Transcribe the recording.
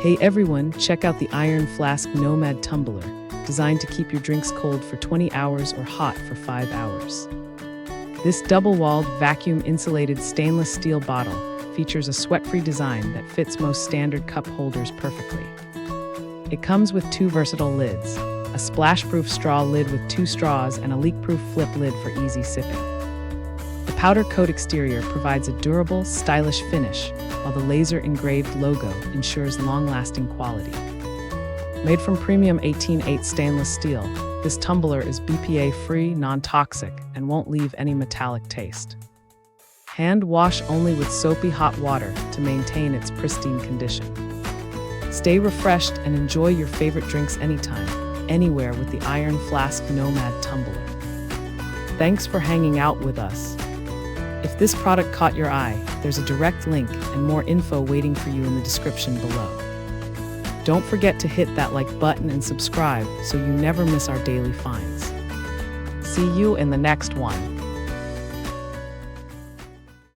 Hey everyone, check out the IRON FLASK Nomad Tumbler, designed to keep your drinks cold for 20 hours or hot for 5 hours. This double-walled, vacuum-insulated stainless steel bottle features a sweat-free design that fits most standard cup holders perfectly. It comes with 2 versatile lids, a splash-proof straw lid with 2 straws and a leak-proof flip lid for easy sipping. The powder coat exterior provides a durable, stylish finish, while the laser-engraved logo ensures long-lasting quality. Made from premium 18/8 stainless steel, this tumbler is BPA-free, non-toxic, and won't leave any metallic taste. Hand wash only with soapy hot water to maintain its pristine condition. Stay refreshed and enjoy your favorite drinks anytime, anywhere with the IRON FLASK Nomad Tumbler. Thanks for hanging out with us. If this product caught your eye, there's a direct link and more info waiting for you in the description below. Don't forget to hit that like button and subscribe so you never miss our daily finds. See you in the next one.